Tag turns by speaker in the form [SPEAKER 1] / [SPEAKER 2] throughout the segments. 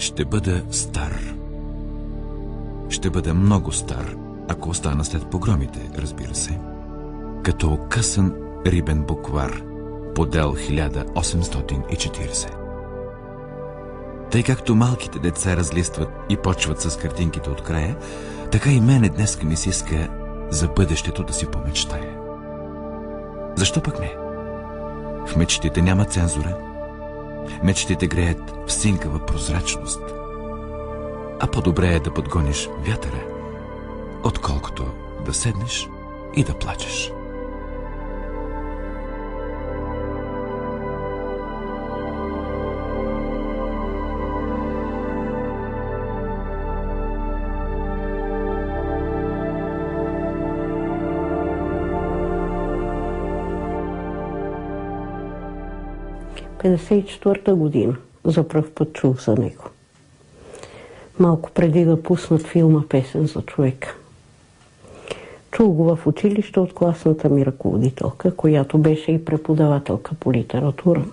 [SPEAKER 1] Ще бъда стар. Ще бъда много стар, ако остана след погромите, разбира се. Като късан рибен буквар, подел 1840. Тъй както малките деца разлистват и почват с картинките от края, така и мене днеска ми се иска за бъдещето да си помечтая. Защо пък не? В мечтите няма цензура. Мечтите греят в синкава прозрачност. А по-добре е да подгониш вятъра, отколкото да седнеш и да плачеш.
[SPEAKER 2] В 1954 година за пръв път чух за него. Малко преди да пуснат филма "Песен за човека". Чух го в училище от класната ми ръководителка, която беше и преподавателка по литература.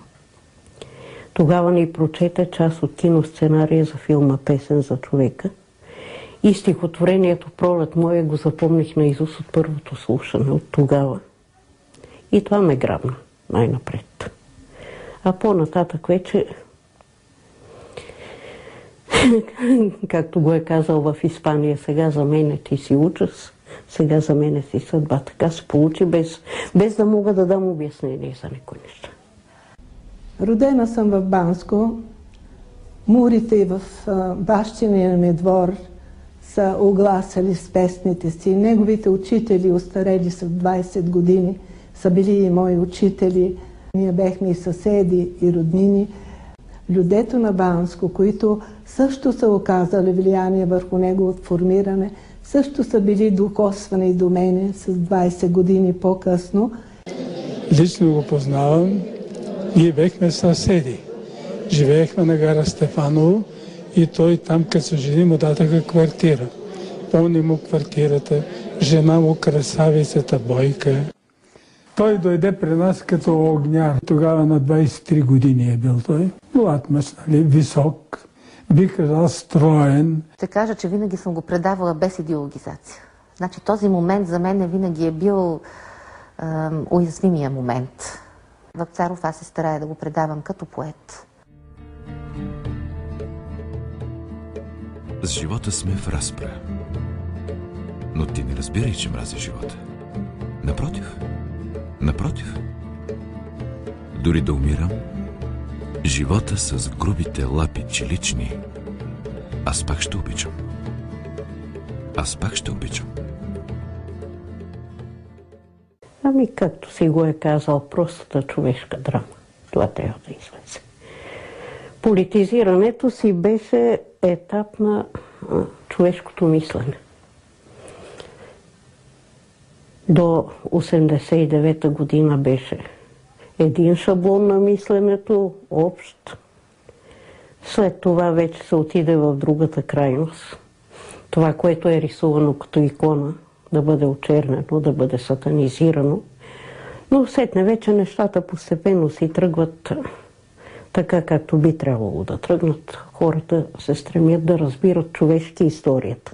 [SPEAKER 2] Тогава ни прочете част от киносценария за филма "Песен за човека" и стихотворението "Пролет моя" го запомних наизуст от първото слушане от тогава. И това ме грабна най-напред. А по-нататък вече, както го е казал в Испания, сега за мен ти си ужас, сега за мен си съдба. Така се получи, без да мога да дам обяснение за някои неща.
[SPEAKER 3] Родена съм в Банско. Мурите в бащиния ми двор са огласали с песните си. Неговите учители, остарели са 20 години, са били и мои учители. Ние бехме и съседи, и роднини. Людето на Банско, които също са оказали влияние върху неговото формиране, също са били докосвани до мене с 20 години по-късно.
[SPEAKER 4] Лично го познавам. Ние бехме съседи. Живеехме на гара Стефаново и той там, като се жени, му дадаха квартира. Помни му квартирата, жена му красавицата Бойка. Той дойде при нас като огняр. Тогава на 23 години е бил той. Млад мъж, нали, висок, бих казал строен.
[SPEAKER 5] Ще кажа, че винаги съм го предавала без идеологизация. Значи този момент за мен винаги е бил уязвимия момент. Вапцаров аз се старая да го предавам като поет.
[SPEAKER 1] С живота сме в разпра. Но ти не разбирай, че мрази живота. Напротив. Дори да умирам, живота с грубите лапи чилични, аз пак ще обичам.
[SPEAKER 2] Ами, както си го е казал, простата човешка драма. Това трябва да излезе. Политизирането си беше етап на човешкото мислене. До 1989 година беше един шаблон на мисленето, общ. След това вече се отиде в другата крайност. Това, което е рисувано като икона, да бъде очернено, да бъде сатанизирано. Но сетне вече нещата постепенно си тръгват така, както би трябвало да тръгнат. Хората се стремят да разбират човешки историята.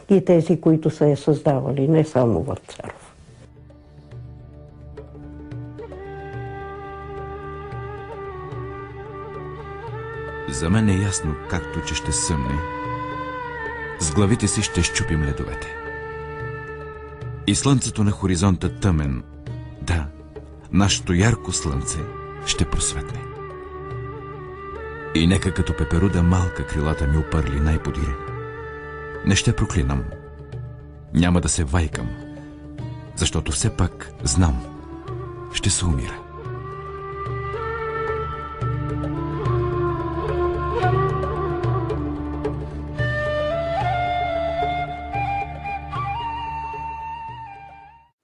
[SPEAKER 2] И тези, които са я създавали, не само Вапцаров.
[SPEAKER 1] За мен е ясно, както че ще съмне, с главите си ще счупим ледовете. И слънцето на хоризонта тъмен, да, нашето ярко слънце ще просветне. И нека като пеперуда малка крилата ми опърли най-подире. Не ще проклинам, няма да се вайкам, защото все пак знам, ще се умира.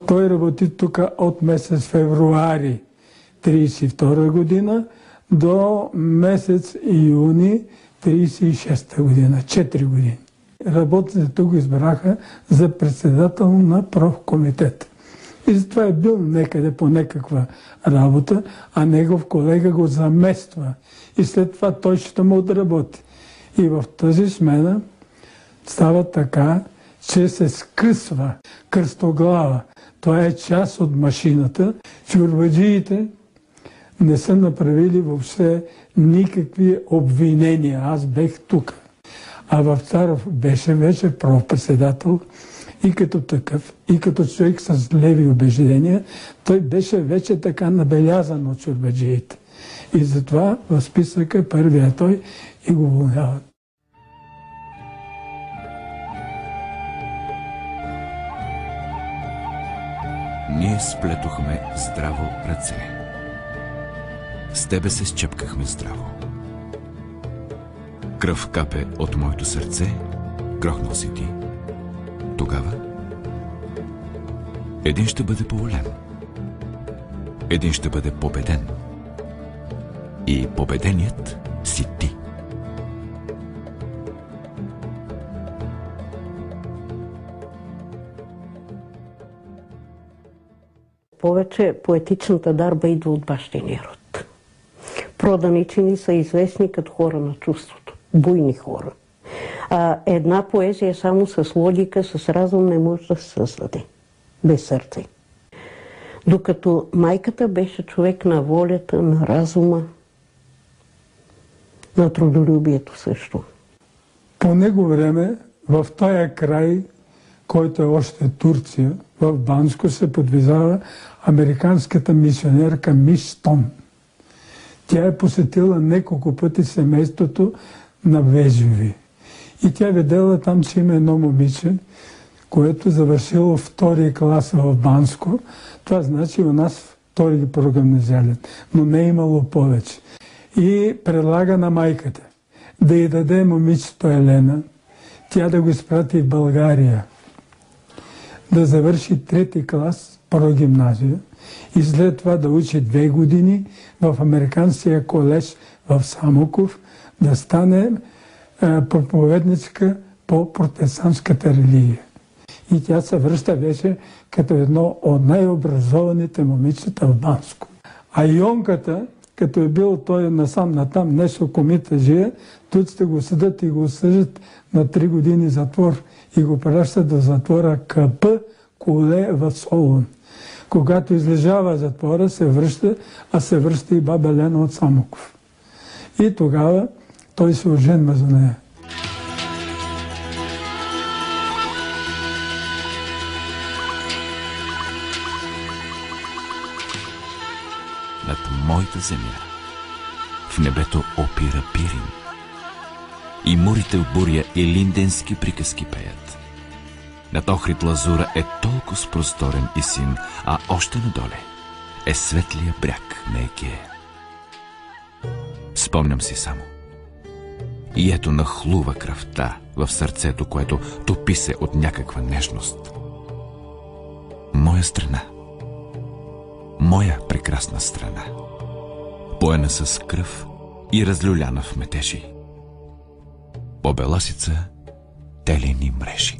[SPEAKER 4] Той работи тук от месец февруари 1932 година до месец юни 1936 година. 4 години. Работите го избраха за председател на профкомитет. И затова е бил некъде по някаква работа, а негов колега го замества. И след това той ще му отработи. И в тази смена става така, че се скъсва кръстоглава. Това е част от машината. Чорбаджиите не са направили въобще никакви обвинения. Аз бех тук. А Вапцаров беше вече председател и като такъв, и като човек с леви убеждения, той беше вече така набелязан от чорбаджиите. И затова в списъка първия той и го уволняват.
[SPEAKER 1] Ние сплетохме здраво ръце. С тебе се счепкахме здраво. Кръв капе от моето сърце, грохнал си ти. Тогава един ще бъде поволен. Един ще бъде победен. И победеният си ти.
[SPEAKER 2] Повече поетичната дарба идва от бащиния род. Проданичини са известни като хора на чувството. Буйни хора. Една поезия само с логика, с разум не може да се създаде. Без сърце. Докато майката беше човек на волята, на разума, на трудолюбието също.
[SPEAKER 4] По него време в тая край, който е още Турция, в Банско се подвизава американската мисионерка Мис Тон. Тя е посетила неколко пъти семейството на Вежеви. И тя видела там, че има едно момиче, което завършило втори клас в Банско. Това значи у нас втори прогимназиален, но не е имало повече. И предлага на майката да й даде момичето Елена, тя да го изпрати в България, да завърши трети клас прогимназия и след това да учи 2 години в Американския колеж в Самоков, да стане проповедничка по протестантската религия. И тя се връща вече като едно от най-образованите момичета в Банско. А Йонката, като е бил той насам-натам нещо комитажия, турците го съдат и го осъждат на 3 години затвор и го пращат до затвора КП Коле в Солун. Когато излежава затвора, се връща, а се връща и баба Лена от Самоков. И тогава той се оженва за нея.
[SPEAKER 1] Над моята земя в небето опира Пирин. И мурите в буря и линденски приказки пеят. Над Охрид лазура е толкова просторен и син, а още надоле е светлия бряг на Егея. Спомням си само. И ето нахлува кръвта в сърцето, което топи се от някаква нежност. Моя страна. Моя прекрасна страна. Поена с кръв и разлюляна в метежи. По беласица телени мрежи.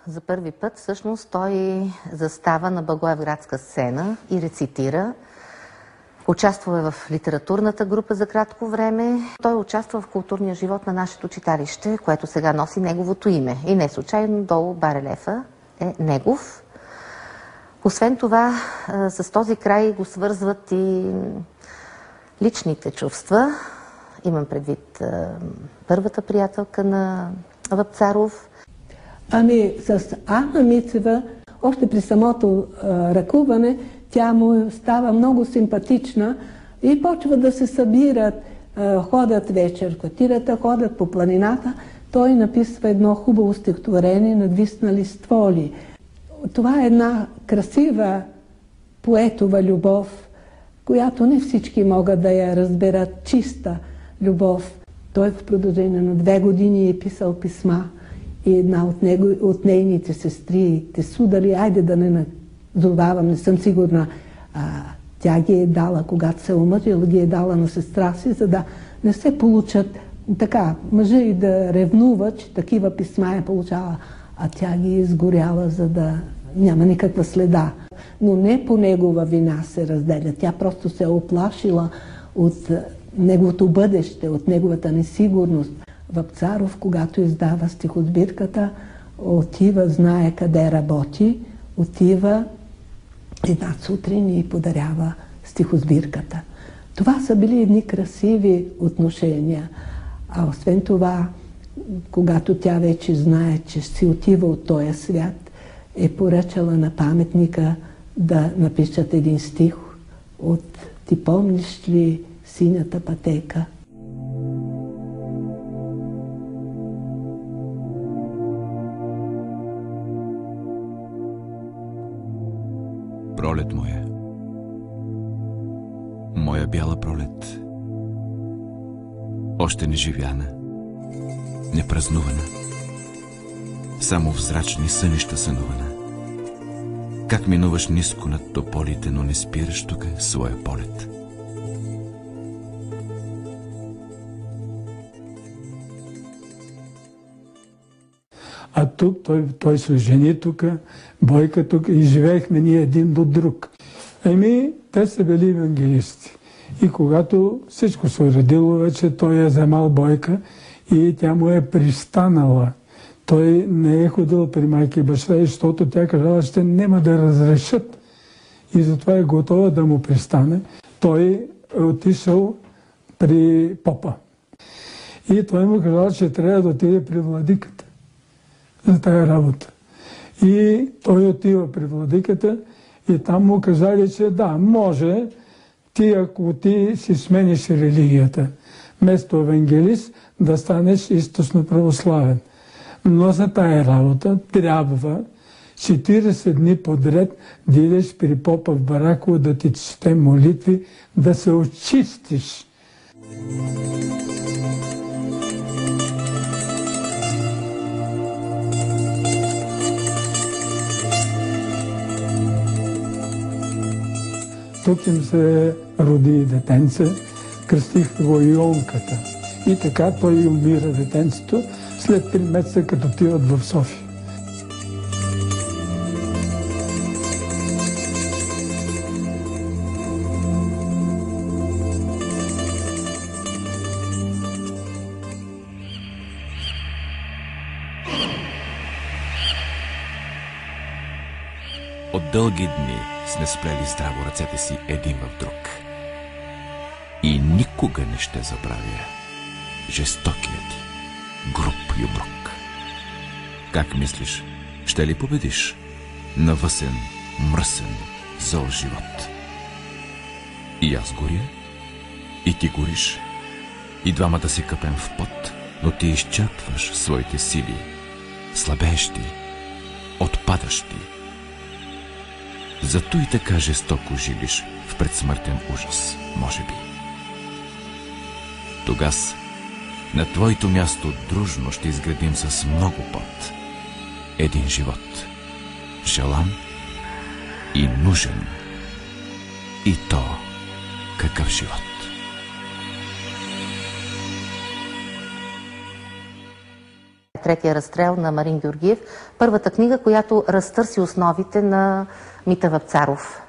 [SPEAKER 5] За първи път всъщност той застава на благоевградска сцена и рецитира. Участва в литературната група за кратко време. Той участва в културния живот на нашето читалище, което сега носи неговото име. И не случайно долу барелефа е негов. Освен това, с този край го свързват и личните чувства. Имам предвид първата приятелка на Вапцаров.
[SPEAKER 3] Ами с Ана Мицева, още при самото ръкуване, тя му става много симпатична и почва да се събират, ходят вечер, котирата, ходят по планината. Той написва едно хубаво стихотворение "Надвиснали стволи". Това е една красива поетова любов, която не всички могат да я разберат, чиста любов. Той в продължение на 2 години е писал писма и една от нейните сестри, те судали, айде да не назовавам, не съм сигурна, тя ги е дала, когато се омъжила, ги е дала на сестра си, за да не се получат така, мъжа и да ревнува, че такива писма е получала, а тя ги е изгоряла, за да няма никаква следа. Но не по негова вина се разделя. Тя просто се оплашила от неговото бъдеще, от неговата несигурност. Вапцаров, когато издава стихосбирката, отива, знае къде работи, отива една сутрин и подарява стихосбирката. Това са били едни красиви отношения. А освен това, когато тя вече знае, че си отива от този свят, е поръчала на паметника да напишат един стих от "Ти помниш ли синята пътека?"
[SPEAKER 1] Пролет моя бяла пролет, още не живяна, не празнувана, само в зрачни сънища сънувана. Как минуваш ниско над тополите, но не спираш тук своя полет.
[SPEAKER 4] А тук той се жени тук, Бойка тук и живеехме ние един до друг. Те са били евангелисти. И когато всичко се уредило, вече той е вземал Бойка и тя му е пристанала. Той не е ходил при майка и баща, защото тя казала, че няма да разрешат. И затова е готова да му пристане. Той е отишъл при попа. И той му казал, че трябва да отиде при владиката за тая работа. И той отива при владиката и там му казали, че да, може ти, ако ти си смениш религията, вместо евангелист да станеш източно православен. Но за тая работа трябва 40 дни подред да идеш при попа в Бараково да ти чете молитви, да се очистиш. Тук им се роди детенце, кръстих го Йонката. И така той умира детенцето след 3 месеца, като отиват в София.
[SPEAKER 1] От дълги дни сме сплели здраво ръцете си един в друг. И никога не ще забравя жестокият ти, груб юмрук. Как мислиш, ще ли победиш навъсен, мръсен, зъл живот? И аз горя, и ти гориш, и двамата си къпем в пот, но ти изчерпваш своите сили, слабеещи, отпадащи. Зато и така жестоко жилиш в предсмъртен ужас, може би. Тогас на твоето място дружно ще изградим с много пот един живот, желан и нужен. И то какъв живот?
[SPEAKER 5] Третия разстрел на Марин Георгиев, първата книга, която разтърси основите на Мита Вапцаров.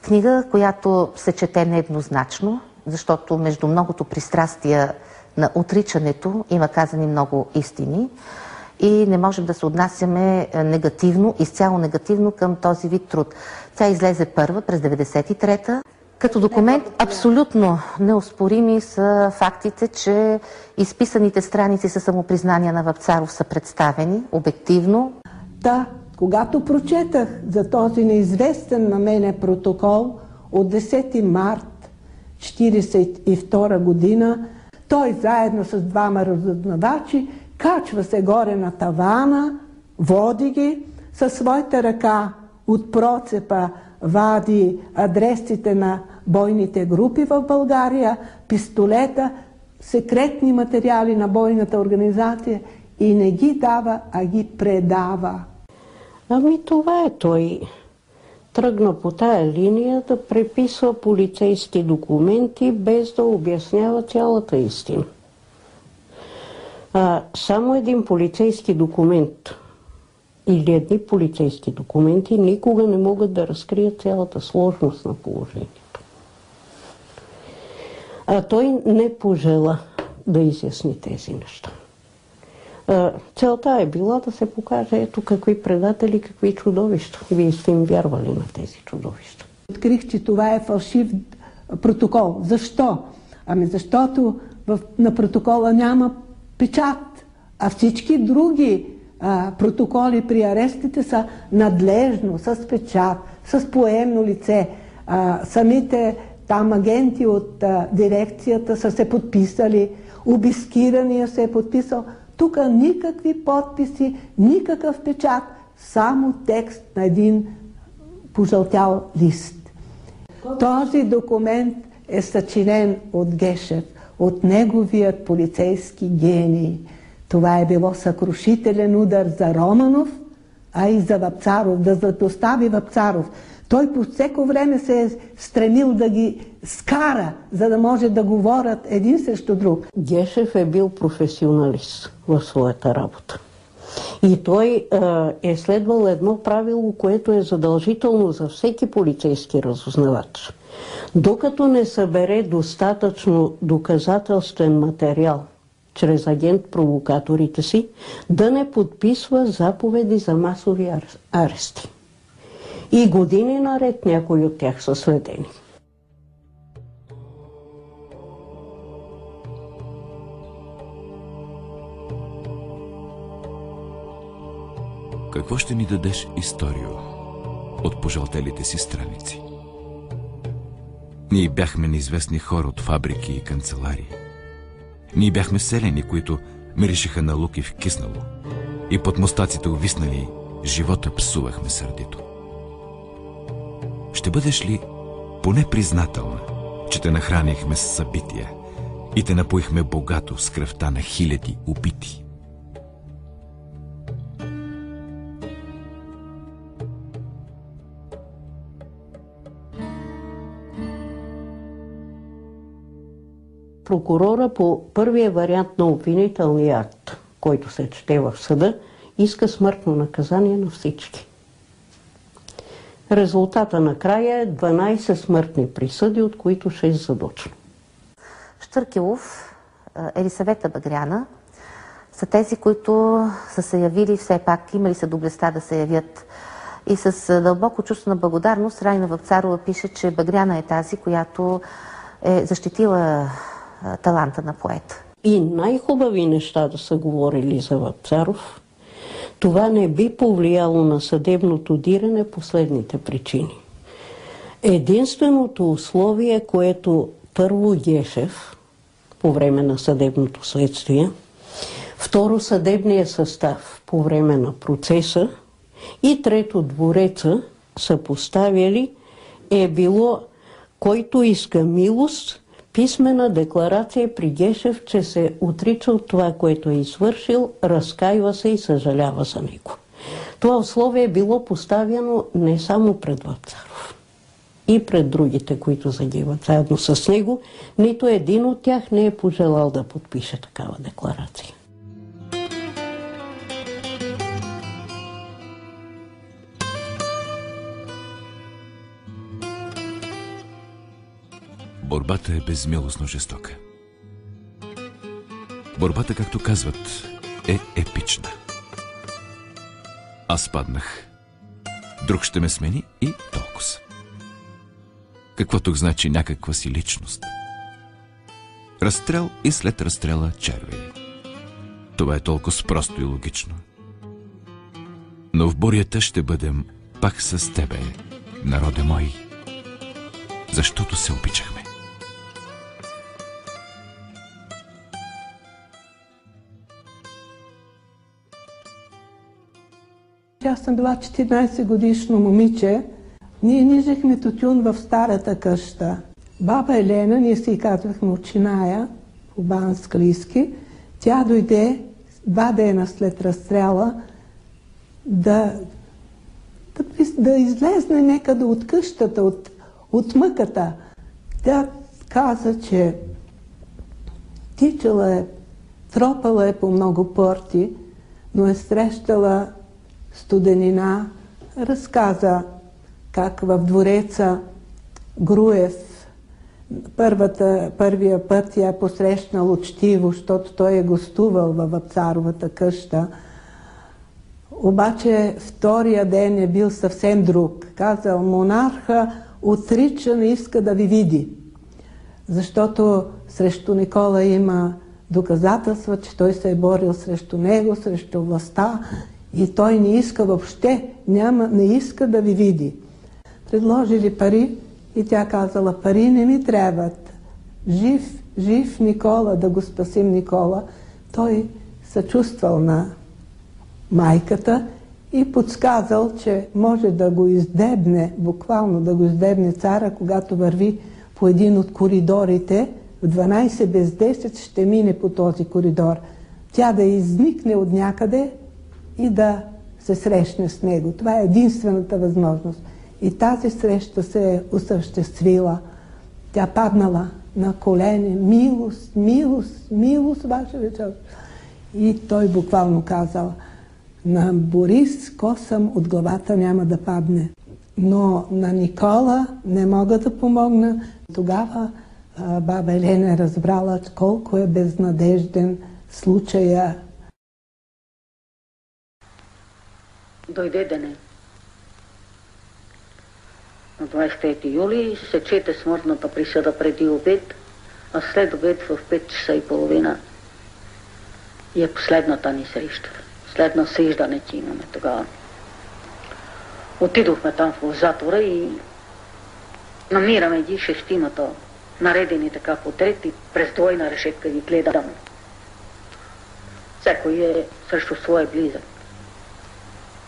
[SPEAKER 5] Книга, която се чете нееднозначно, защото между многото пристрастия на отричането има казани много истини и не можем да се отнасяме негативно, изцяло негативно към този вид труд. Тя излезе първа през 1993-та. Като документ абсолютно неоспорими са фактите, че изписаните страници със самопризнания на Вапцаров са представени обективно.
[SPEAKER 3] Да, когато прочетах за този неизвестен на мене протокол от 10 март 1942 година, той заедно с 2 разузнавачи качва се горе на тавана, води ги, със своята ръка от процепа вади адресите на бойните групи в България, пистолета, секретни материали на бойната организация и не ги дава, а ги предава.
[SPEAKER 2] Ами това е, той тръгна по тая линия да преписва полицейски документи, без да обяснява цялата истина. Само един полицейски документ или едни полицейски документи никога не могат да разкрият цялата сложност на положението. А той не пожела да изясни тези неща. Целта е била да се покаже ето какви предатели, какви чудовища. Вие сте им вярвали на тези чудовища.
[SPEAKER 3] Открих, че това е фалшив протокол. Защо? Ами защото на протокола няма печат, а всички други протоколи при арестите са надлежно, с печат, с поемно лице. Самите там агенти от дирекцията са се подписали, обискирания се е подписал. Тук никакви подписи, никакъв печат, само текст на един пожълтял лист. Този документ е съчинен от Гешев, от неговият полицейски гений. Това е било съкрушителен удар за Романов, а и за Вапцаров, да застави Вапцаров. Той по всеко време се е стремил да ги скара, за да може да говорят един срещу друг.
[SPEAKER 2] Гешев е бил професионалист в своята работа. И той е следвал едно правило, което е задължително за всеки полицейски разузнавач. Докато не събере достатъчно доказателствен материал чрез агент-провокаторите си, да не подписва заповеди за масови арести. И години наред някои от тях са следени.
[SPEAKER 1] Какво ще ни дадеш, Историо, от пожълтелите си страници? Ние бяхме неизвестни хора от фабрики и канцеларии. Ние бяхме селени, които миришеха на лук и в киснало. И под мустаците увиснали, живота псувахме сърдито. Ще бъдеш ли поне признателна, че те нахранихме с събития и те напоихме богато с кръвта на хиляди убити?
[SPEAKER 2] Прокурора по първия вариант на обвинителния акт, който се чете в съда, иска смъртно наказание на всички. Резултата накрая е 12 смъртни присъди, от които 6 задочно.
[SPEAKER 5] Щъркелов, Елисавета Багряна са тези, които са се явили все пак, имали са доблестта да се явят. И с дълбоко чувство на благодарност Райна Вапцарова пише, че Багряна е тази, която е защитила таланта на поета.
[SPEAKER 2] И най-хубави неща да са говорили за Вапцаров, това не би повлияло на съдебното диране по следните причини. Единственото условие, което първо Гешев по време на съдебното следствие, второ съдебния състав по време на процеса и трето двореца са поставили, е било който иска милост, писмена декларация при Гешев, че се отрича от това, което е извършил, разкаива се и съжалява за него. Това условие е било поставяно не само пред Вапцаров, и пред другите, които загиват заедно с него. Нито един от тях не е пожелал да подпише такава декларация.
[SPEAKER 1] Борбата е безмилостно жестока. Борбата, както казват, е епична. Аз паднах. Друг ще ме смени и толкова. Какво тук значи някаква си личност? Разстрел и след разстрела червей. Това е толкова просто и логично. Но в бурята ще бъдем пак с тебе, народе мой, защото се обичахме.
[SPEAKER 3] Аз съм била 14 годишно момиче. Ние нижехме тютюн в старата къща. Баба Елена, ние си казвахме Очиная, по бансклийски, тя дойде 2 дена след разстрела да излезне некъде от къщата, от мъката. Тя каза, че тичала е, тропала е по много порти, но е срещала студенина, разказа как в двореца Груев първия път я е посрещнал учтиво, защото той е гостувал във Вапцаровата къща. Обаче втория ден е бил съвсем друг. Казал, монарха отрича, не иска да ви види. Защото срещу Никола има доказателства, че той се е борил срещу него, срещу властта и той не иска въобще, не иска да ви види. Предложили пари и тя казала, пари не ми трябват. Жив Никола, да го спасим Никола. Той съчувствал на майката и подсказал, че може да го издебне, буквално да го издебне цара, когато върви по един от коридорите, в 12 без 10 ще мине по този коридор. Тя да изникне от някъде и да се срещне с него. Това е единствената възможност. И тази среща се е осъществила. Тя паднала на колене. Милост, милост, милост, ваше величество. И той буквално казал, на Борис косъм от главата няма да падне. Но на Никола не мога да помогна. Тогава баба Елена е разбрала колко е безнадежден случая.
[SPEAKER 6] Дойде деня. На 23 юли се чете смъртната присъда преди обед, а след обед в 5 часа и половина е последната ни среща. След насиждането имаме тогава. Отидохме там в затвора и намираме ги шестимата, наредени така в отред и през двойна решетка ги гледаме. Всеко е срещу своя близък.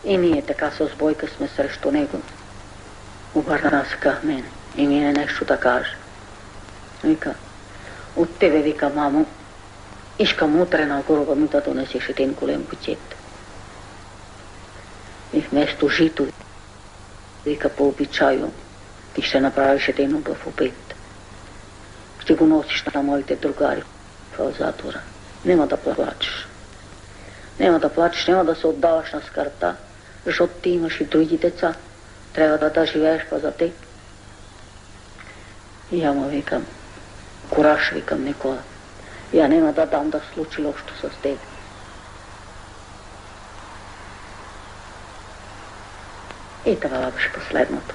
[SPEAKER 6] И ние така с Бойка сме срещу него. Обърна се към мене и ми е нещо да каже. Вика, от тебе, вика, мамо, искам утре на гроба ми да донесеш един голем букет. И вместо жито, вика, по обичаю, ти ще направиш един убав обед. Ще го носиш на моите другари в затвора. Нема да плачеш. Нема да плачеш, нема да се отдаваш на скърта, защото ти имаш и други деца. Трябва да живееш за теб. И ама викам, кураж, викам, Никола. Я нема да дам да случи лошо с теб. И това беше последното.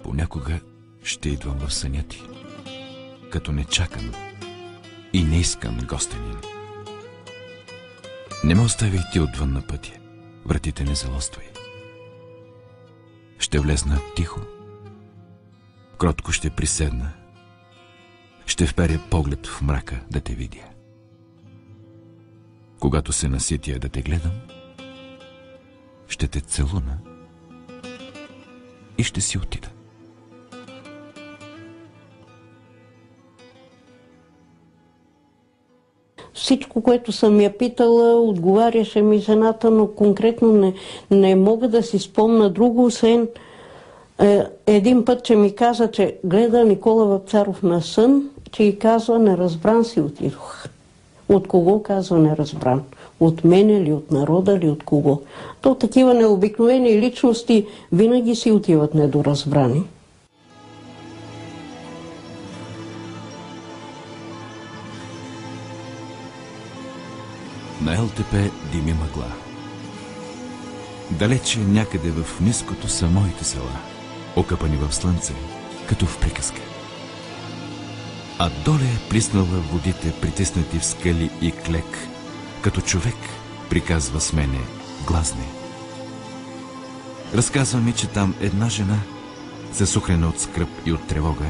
[SPEAKER 1] Понякога ще идвам в съня ти, като не чакам и не искам гостенин. Не ме оставяй ти отвън на пътя, вратите не залоствай. Ще влезна тихо, кротко ще приседна, ще вперя поглед в мрака да те видя. Когато се наситя да те гледам, ще те целуна и ще си отида.
[SPEAKER 2] всичко, което съм я питала, отговаряше ми жената, но конкретно не мога да си спомна друго, освен един път, че ми каза, че гледа Никола Вапцаров на сън, че и казва, не разбран си отидох. От кого казва не разбран? От мене ли, от народа ли, от кого? То такива необикновени личности винаги си отиват недоразбрани.
[SPEAKER 1] На ЛТП дими мъгла. Далече някъде в ниското са моите села, окъпани в слънце, като в приказка. А доле е плиснала водите, притиснати в скали и клек, като човек приказва с мене гласне. Разказва ми, че там една жена, засухрена от скръб и от тревога,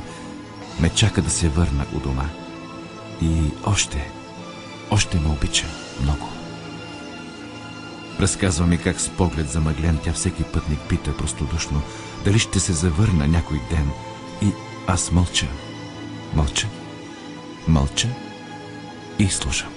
[SPEAKER 1] ме чака да се върна у дома. И още ме обича много. Разказва ми как с поглед замъглен тя всеки пътник пита простодушно дали ще се завърна някой ден. И аз мълча и слушам.